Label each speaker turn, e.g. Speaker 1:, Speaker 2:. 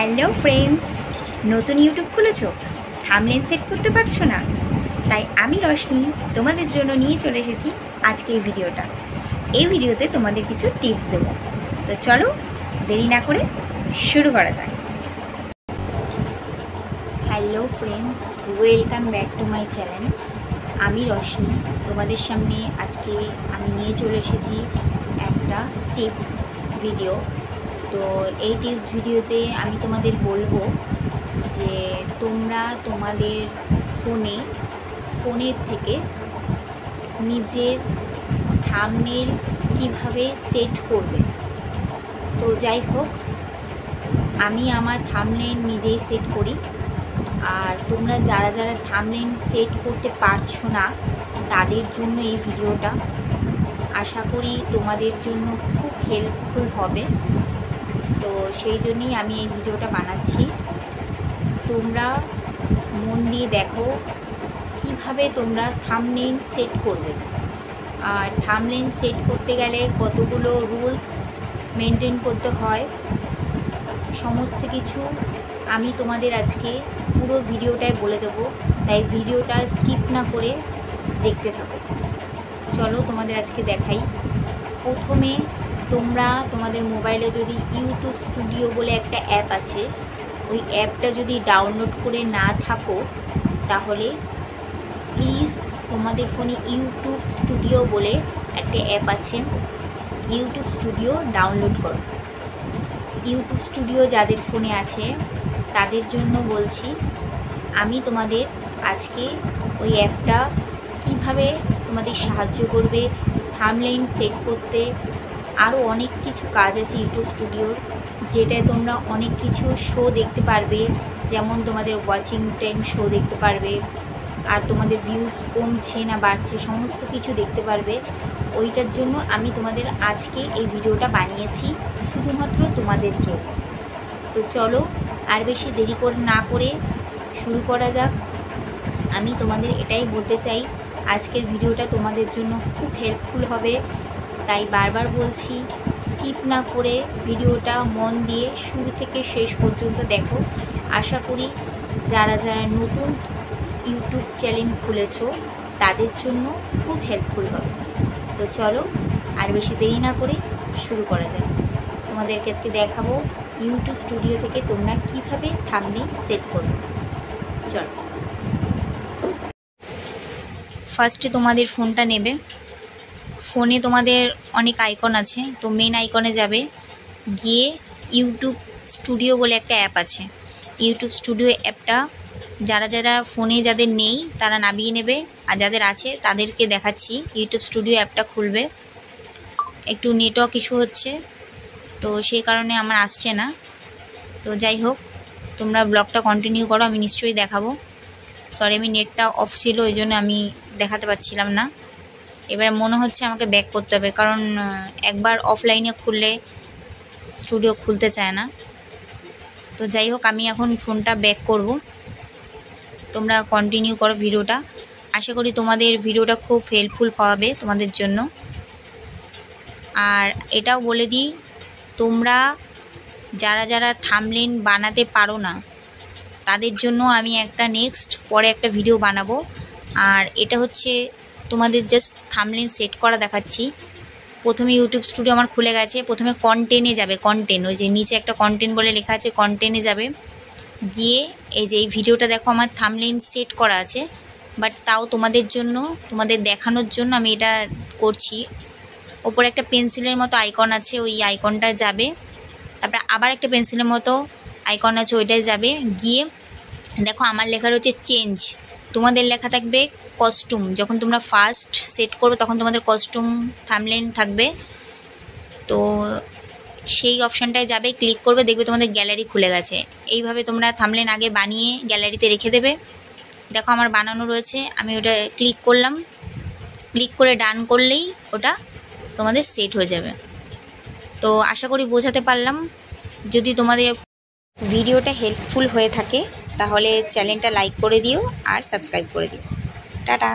Speaker 1: Hello friends, নতুন YouTube খুলেছো, thumbnail set করতে পারছো না? তাই আমি রশনি তোমাদের জন্য নিয়ে চলে এসেছি আজকে এই ভিডিওটা। এই ভিডিওতে তোমাদের কিছু টিপস দেবো। তো চলো দেরি না করে শুরু করা যাক। Hello friends, welcome back to my channel. আমি রশনি, তোমাদের সামনে আজকে আমি নিয়ে চলে এসেছি একটা টিপস ভিডিও। তো এই টিপস ভিডিওতে আমি তোমাদের বলবো যে তোমরা তোমাদের ফোনের থেকে নিজের থাম্বনেল কিভাবে সেট করবে। তো যাই হোক, আমি আমার থাম্বনেল নিজেই সেট করি। আর তোমরা যারা যারা থাম্বনেল সেট করতে পারছো না তাদের জন্য এই ভিডিওটা, আশা করি তোমাদের জন্য খুব হেল্পফুল হবে। তো সেই জন্যই আমি এই ভিডিওটা বানাচ্ছি। তোমরা মন দিয়ে দেখো কিভাবে তোমরা থাম্বনেল সেট করবে। আর থাম্বনেল সেট করতে গেলে কতগুলো রুলস মেনটেন করতে হয়, সমস্ত কিছু আমি তোমাদের আজকে পুরো ভিডিওটায় বলে দেবো। তাই ভিডিওটা স্কিপ না করে দেখতে থাকো। চলো তোমাদের আজকে দেখাই। প্রথমে তোমরা তোমাদের মোবাইলে যদি ইউটিউব স্টুডিও বলে একটা অ্যাপ আছে, ওই অ্যাপটা যদি ডাউনলোড করে না থাকো তাহলে প্লিজ তোমাদের ফোনে ইউটিউব স্টুডিও বলে একটা অ্যাপ আছে, ইউটিউব স্টুডিও ডাউনলোড করো। ইউটিউব স্টুডিও যাদের ফোনে আছে তাদের জন্য বলছি, আমি তোমাদের আজকে ওই অ্যাপটা কিভাবে তোমাদের সাহায্য করবে থাম্বনেল সেট করতে। আরও অনেক কিছু কাজ আছে ইউটিউব স্টুডিওর, যেটায় তোমরা অনেক কিছু শো দেখতে পারবে, যেমন তোমাদের ওয়াচিং টাইম শো দেখতে পারবে, আর তোমাদের ভিউজ কমছে না বাড়ছে সমস্ত কিছু দেখতে পারবে। ওইটার জন্য আমি তোমাদের আজকে এই ভিডিওটা বানিয়েছি, শুধুমাত্র তোমাদের জন্য। তো চলো আর বেশি দেরি না করে শুরু করা যাক। আমি তোমাদের এটাই বলতে চাই, আজকের ভিডিওটা তোমাদের জন্য খুব হেল্পফুল হবে। তাই বারবার বলছি, স্কিপ না করে ভিডিওটা মন দিয়ে শুরু থেকে শেষ পর্যন্ত দেখো। আশা করি যারা যারা নতুন ইউটিউব চ্যানেল খুলেছো তাদের জন্য খুব হেল্পফুল হবে। তো চলো আর বেশি দেরি না করে শুরু করা যায়। তোমাদেরকে আজকে দেখাবো ইউটিউব স্টুডিও থেকে তোমরা কিভাবে থাম্বনেল সেট করবে। চলো, ফার্স্টে তোমাদের ফোনটা নেবে। ফোনে তোমাদের অনেক আইকন আছে, তো মেন আইকনে যাবে, গিয়ে ইউটিউব স্টুডিও বলে একটা অ্যাপ আছে। ইউটিউব স্টুডিও অ্যাপটা যারা যারা ফোনে যাদের নেই তারা নামিয়ে নেবে, আর যাদের আছে তাদেরকে দেখাচ্ছি। ইউটিউব স্টুডিও অ্যাপটা খুলবে, একটু নেটওয়ার্ক ইস্যু হচ্ছে তো সেই কারণে আমার আসছে না। তো যাই হোক, তোমরা ব্লগটা কন্টিনিউ করো, আমি নিশ্চয়ই দেখাবো। সরি, আমি নেটটা অফ ছিল ওই জন্য আমি দেখাতে পারছিলাম না। এবার মনে হচ্ছে আমাকে ব্যাক করতে হবে, কারণ একবার অফলাইনে খুললে স্টুডিও খুলতে চায় না। তো যাই হোক, আমি এখন ফোনটা ব্যাক করব। তোমরা কন্টিনিউ করো ভিডিওটা, আশা করি তোমাদের ভিডিওটা খুব হেল্পফুল পাবে তোমাদের জন্য। আর এটাও বলে দিই, তোমরা যারা যারা থাম্বনেল বানাতে পারো না তাদের জন্য আমি একটা পরে একটা ভিডিও বানাবো। আর এটা হচ্ছে তোমাদের জাস্ট থাম্বনেল সেট করা দেখাচ্ছি। প্রথমে ইউটিউব স্টুডিও আমার খুলে গেছে, প্রথমে কন্টেন্টে যাবে। কন্টেন্ট, ওই যে নিচে একটা কন্টেন্ট বলে লেখা আছে, কন্টেন্টে যাবে। গিয়ে এই যে এই ভিডিওটা দেখো, আমার থাম্বনেল সেট করা আছে, বাট তাও তোমাদের জন্য, তোমাদের দেখানোর জন্য আমি এটা করছি। ওপরে একটা পেন্সিলের মতো আইকন আছে, ওই আইকনটা যাবে। তারপরে আবার একটা পেন্সিলের মতো আইকন আছে, ওইটায় যাবে। গিয়ে দেখো আমার লেখা রয়েছে চেঞ্জ, তোমাদের লেখা থাকবে কস্টিউম। যখন তোমরা ফার্স্ট সেট করবে তখন তোমাদের কস্টিউম থাম্বনেল থাকবে। তো সেই অপশানটায় যাবে, ক্লিক করবে, দেখবে তোমাদের গ্যালারি খুলে গেছে। এইভাবে তোমরা থাম্বনেল আগে বানিয়ে গ্যালারিতে রেখে দেবে। দেখো আমার বানানো রয়েছে, আমি ওটা ক্লিক করলাম, ক্লিক করে ডান করলেই ওটা তোমাদের সেট হয়ে যাবে। তো আশা করি বোঝাতে পারলাম। যদি তোমাদের ভিডিওটা হেল্পফুল হয়ে থাকে তাহলে চ্যানেলটা লাইক করে দিও আর সাবস্ক্রাইব করে দিও। টাটা।